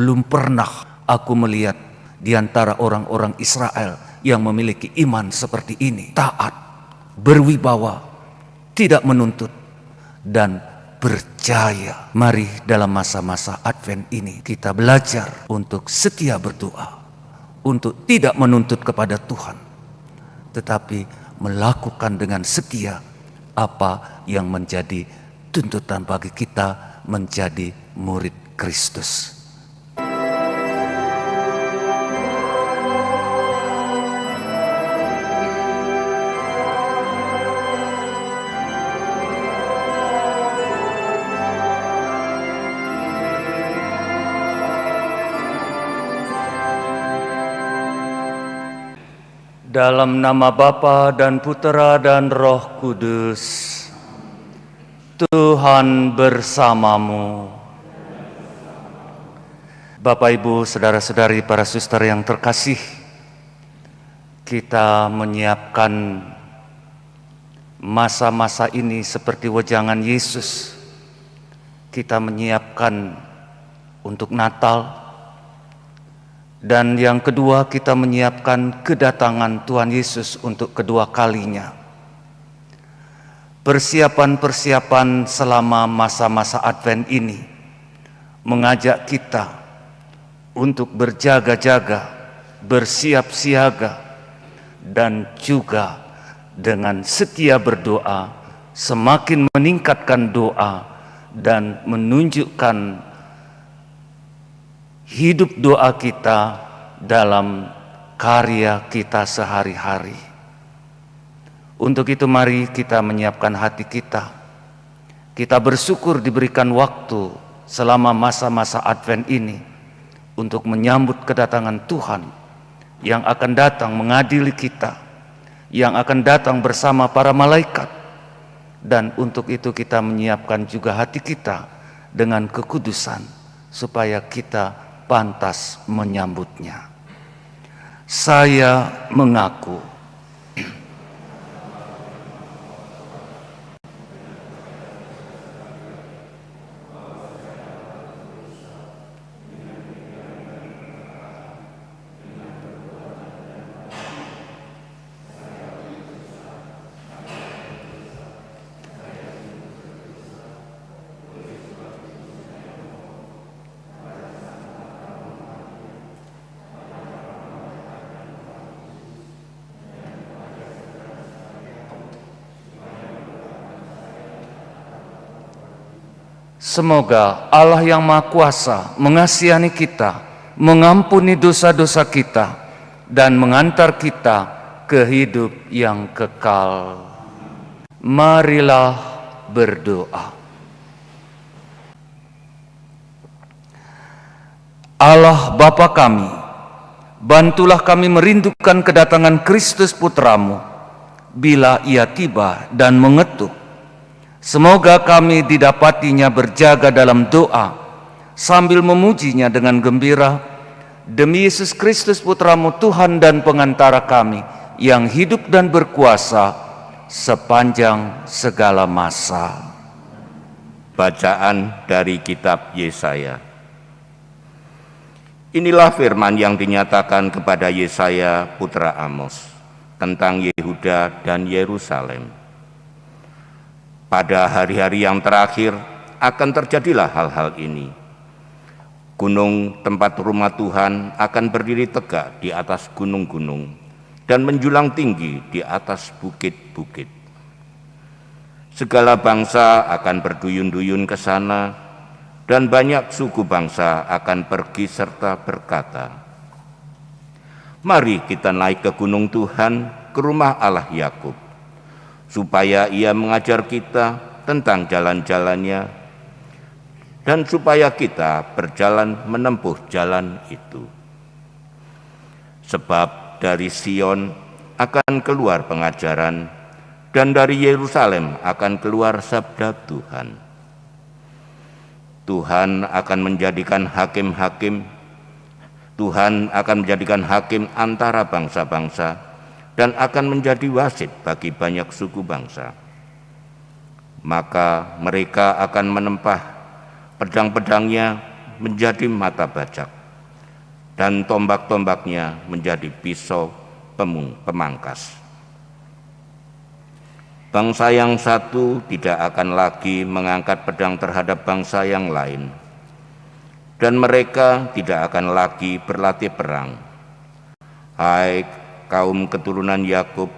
belum pernah aku melihat di antara orang-orang Israel yang memiliki iman seperti ini. Taat, berwibawa, tidak menuntut, dan percaya. Mari dalam masa-masa Advent ini kita belajar untuk setia berdoa, untuk tidak menuntut kepada Tuhan, tetapi melakukan dengan setia apa yang menjadi tuntutan bagi kita menjadi murid Kristus. Dalam nama Bapa dan Putera dan Roh Kudus. Tuhan bersamamu. Bapak, Ibu, saudara-saudari, para suster yang terkasih, kita menyiapkan masa-masa ini seperti wejangan Yesus. Kita menyiapkan untuk Natal. Dan yang kedua, kita menyiapkan kedatangan Tuhan Yesus untuk kedua kalinya. Persiapan-persiapan selama masa-masa Advent ini mengajak kita untuk berjaga-jaga, bersiap siaga, dan juga dengan setia berdoa, semakin meningkatkan doa dan menunjukkan hidup doa kita dalam karya kita sehari-hari. Untuk itu mari kita menyiapkan hati kita. Kita bersyukur diberikan waktu selama masa-masa Advent ini untuk menyambut kedatangan Tuhan yang akan datang mengadili kita, yang akan datang bersama para malaikat. Dan untuk itu kita menyiapkan juga hati kita dengan kekudusan supaya kita pantas menyambutnya. Saya mengaku semoga Allah yang Maha Kuasa mengasihani kita, mengampuni dosa-dosa kita, dan mengantar kita ke hidup yang kekal. Marilah berdoa. Allah Bapa kami, bantulah kami merindukan kedatangan Kristus Putramu bila Ia tiba dan mengetuk. Semoga kami didapatinya berjaga dalam doa sambil memujinya dengan gembira demi Yesus Kristus Putramu, Tuhan dan pengantara kami yang hidup dan berkuasa sepanjang segala masa. Bacaan dari kitab Yesaya. Inilah firman yang dinyatakan kepada Yesaya putra Amos tentang Yehuda dan Yerusalem. Pada hari-hari yang terakhir akan terjadilah hal-hal ini. Gunung tempat rumah Tuhan akan berdiri tegak di atas gunung-gunung dan menjulang tinggi di atas bukit-bukit. Segala bangsa akan berduyun-duyun ke sana dan banyak suku bangsa akan pergi serta berkata, "Mari kita naik ke gunung Tuhan, ke rumah Allah Yakub, supaya Ia mengajar kita tentang jalan-jalannya, dan supaya kita berjalan menempuh jalan itu. Sebab dari Sion akan keluar pengajaran, dan dari Yerusalem akan keluar sabda Tuhan. Tuhan akan menjadikan hakim-hakim, Tuhan akan menjadikan hakim antara bangsa-bangsa, dan akan menjadi wasit bagi banyak suku bangsa. Maka mereka akan menempah pedang-pedangnya menjadi mata bajak, dan tombak-tombaknya menjadi pisau pemangkas. Bangsa yang satu tidak akan lagi mengangkat pedang terhadap bangsa yang lain, dan mereka tidak akan lagi berlatih perang. Hai kaum keturunan Yakub,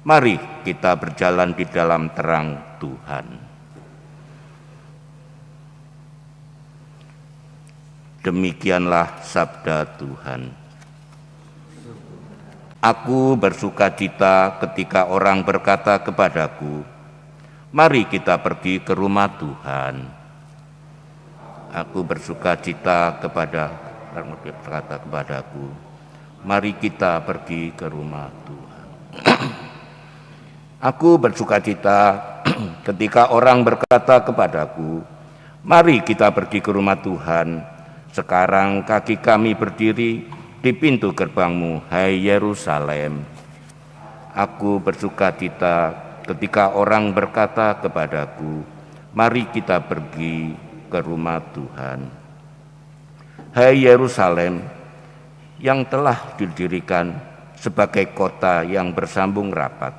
mari kita berjalan di dalam terang Tuhan. Demikianlah sabda Tuhan. Aku bersukacita ketika orang berkata kepadaku, mari kita pergi ke rumah Tuhan. Aku bersukacita kepada orang berkata kepadaku, mari kita pergi ke rumah Tuhan. Aku bersukacita ketika orang berkata kepadaku, mari kita pergi ke rumah Tuhan. Sekarang kaki kami berdiri di pintu gerbangmu, hai Yerusalem. Aku bersukacita ketika orang berkata kepadaku, mari kita pergi ke rumah Tuhan. Hai Yerusalem, yang telah didirikan sebagai kota yang bersambung rapat.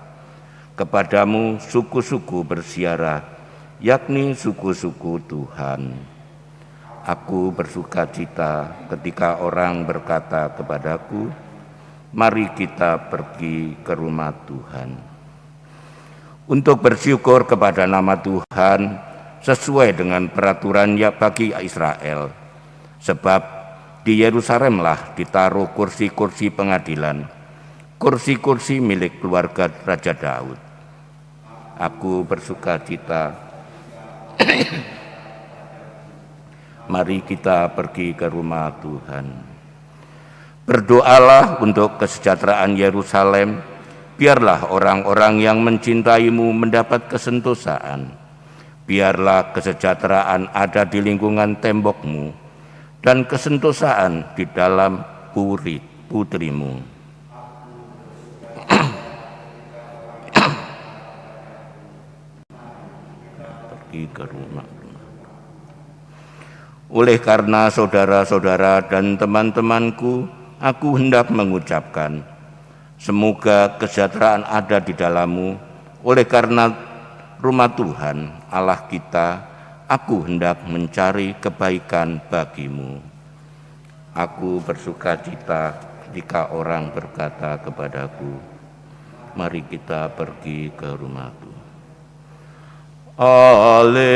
Kepadamu suku-suku bersiarah, yakni suku-suku Tuhan. Aku bersukacita ketika orang berkata kepadaku, mari kita pergi ke rumah Tuhan. Untuk bersyukur kepada nama Tuhan sesuai dengan peraturan bagi Israel. Sebab di Yerusalemlah ditaruh kursi-kursi pengadilan, kursi-kursi milik keluarga Raja Daud. Aku bersukacita. Mari kita pergi ke rumah Tuhan. Berdoalah untuk kesejahteraan Yerusalem. Biarlah orang-orang yang mencintaimu mendapat kesentosaan. Biarlah kesejahteraan ada di lingkungan tembokmu dan kesentosaan di dalam putrimu. Pergi ke rumah. Oleh karena saudara-saudara dan teman-temanku, aku hendak mengucapkan, semoga kesejahteraan ada di dalammu. Oleh karena rumah Tuhan Allah kita, aku hendak mencari kebaikan bagimu. Aku bersukacita jika orang berkata kepadaku, mari kita pergi ke rumah Tuhan. Haleluya,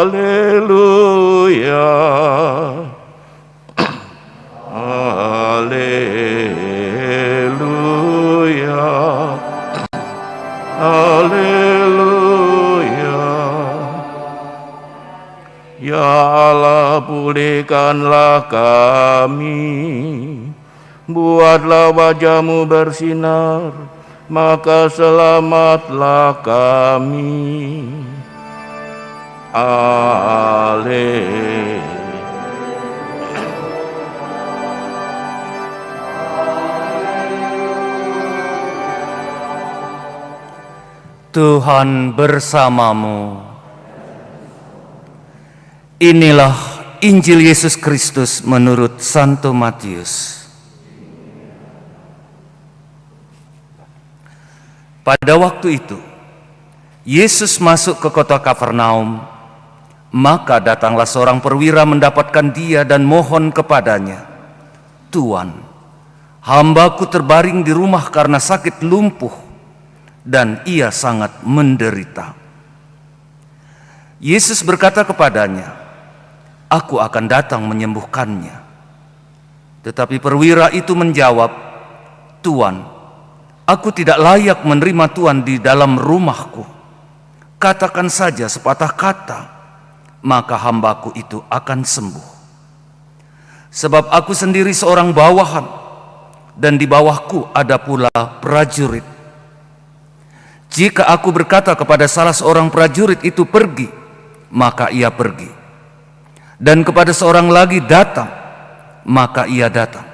haleluya, haleluya, haleluya. Ya Allah, pulihkanlah kami, buatlah wajah-Mu bersinar, maka selamatlah kami. Tuhan bersamamu. Inilah Injil Yesus Kristus menurut Santo Matius. Pada waktu itu, Yesus masuk ke kota Kapernaum, maka datanglah seorang perwira mendapatkan dia dan mohon kepadanya, Tuan, hambaku terbaring di rumah karena sakit lumpuh, dan ia sangat menderita. Yesus berkata kepadanya, aku akan datang menyembuhkannya. Tetapi perwira itu menjawab, Tuan, aku tidak layak menerima Tuhan di dalam rumahku. Katakan saja sepatah kata, maka hambaku itu akan sembuh. Sebab aku sendiri seorang bawahan, dan di bawahku ada pula prajurit. Jika aku berkata kepada salah seorang prajurit itu pergi, maka ia pergi. Dan kepada seorang lagi datang, maka ia datang.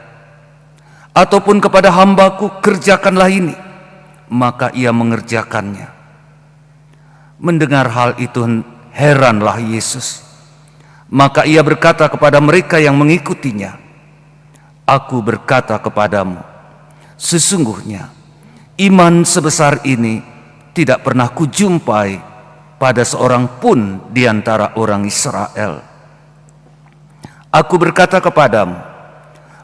Ataupun kepada hambaku, kerjakanlah ini, maka ia mengerjakannya. Mendengar hal itu, heranlah Yesus. Maka ia berkata kepada mereka yang mengikutinya, "Aku berkata kepadamu, sesungguhnya iman sebesar ini tidak pernah kujumpai pada seorang pun di antara orang Israel. Aku berkata kepadamu,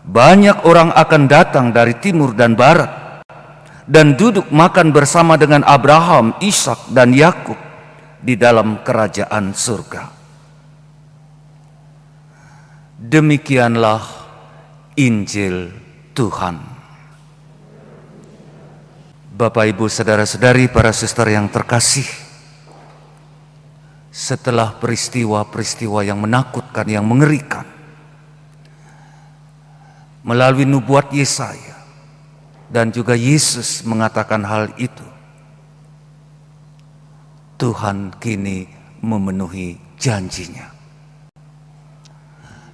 banyak orang akan datang dari timur dan barat dan duduk makan bersama dengan Abraham, Ishak, dan Yakub di dalam kerajaan surga." Demikianlah Injil Tuhan. Bapak, Ibu, saudara-saudari, para suster yang terkasih, setelah peristiwa-peristiwa yang menakutkan, yang mengerikan, melalui nubuat Yesaya, dan juga Yesus mengatakan hal itu, Tuhan kini memenuhi janjinya.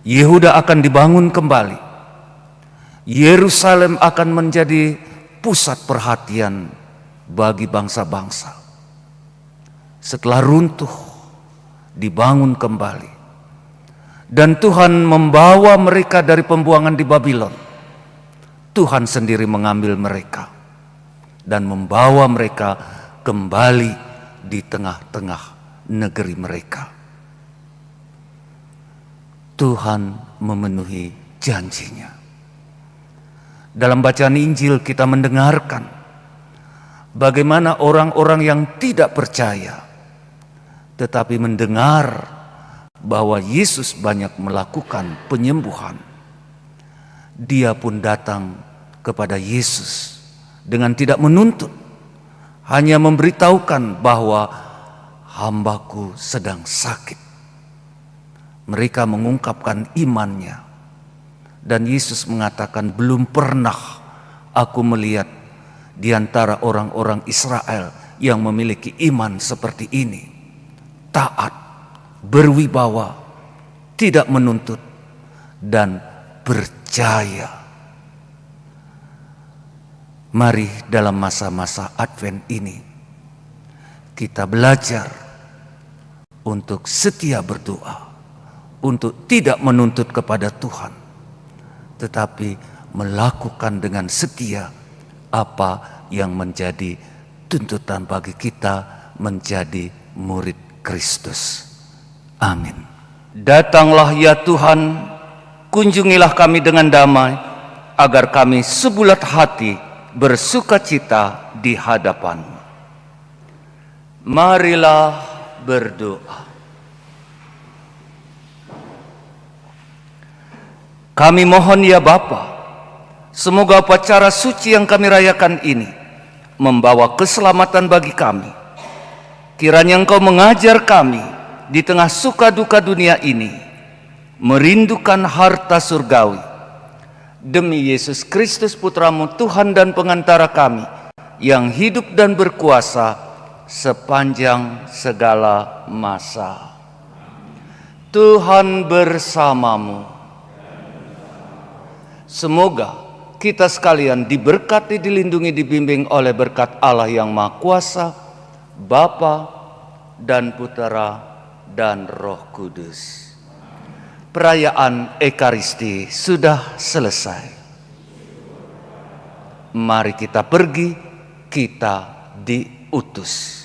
Yehuda akan dibangun kembali. Yerusalem akan menjadi pusat perhatian bagi bangsa-bangsa. Setelah runtuh, dibangun kembali. Dan Tuhan membawa mereka dari pembuangan di Babylon. Tuhan sendiri mengambil mereka dan membawa mereka kembali di tengah-tengah negeri mereka. Tuhan memenuhi janjinya. Dalam bacaan Injil kita mendengarkan bagaimana orang-orang yang tidak percaya tetapi mendengar bahwa Yesus banyak melakukan penyembuhan. Dia pun datang kepada Yesus dengan tidak menuntut, hanya memberitahukan bahwa hambaku sedang sakit. Mereka mengungkapkan imannya, dan Yesus mengatakan, belum pernah aku melihat di antara orang-orang Israel yang memiliki iman seperti ini. Taat, berwibawa, tidak menuntut, dan percaya. Mari dalam masa-masa Advent ini kita belajar untuk setia berdoa, untuk tidak menuntut kepada Tuhan, tetapi melakukan dengan setia apa yang menjadi tuntutan bagi kita menjadi murid Kristus. Amin. Datanglah ya Tuhan, kunjungilah kami dengan damai, agar kami sebulat hati bersukacita di hadapan-Mu. Marilah berdoa. Kami mohon ya Bapa, semoga upacara suci yang kami rayakan ini membawa keselamatan bagi kami. Kiranya Engkau mengajar kami di tengah suka duka dunia ini merindukan harta surgawi. Demi Yesus Kristus Putra-Mu, Tuhan dan pengantara kami, yang hidup dan berkuasa sepanjang segala masa. Tuhan bersamamu. Semoga kita sekalian diberkati, dilindungi, dibimbing oleh berkat Allah yang Maha Kuasa, Bapa dan Putera dan Roh Kudus. Perayaan Ekaristi sudah selesai. Mari kita pergi, kita diutus.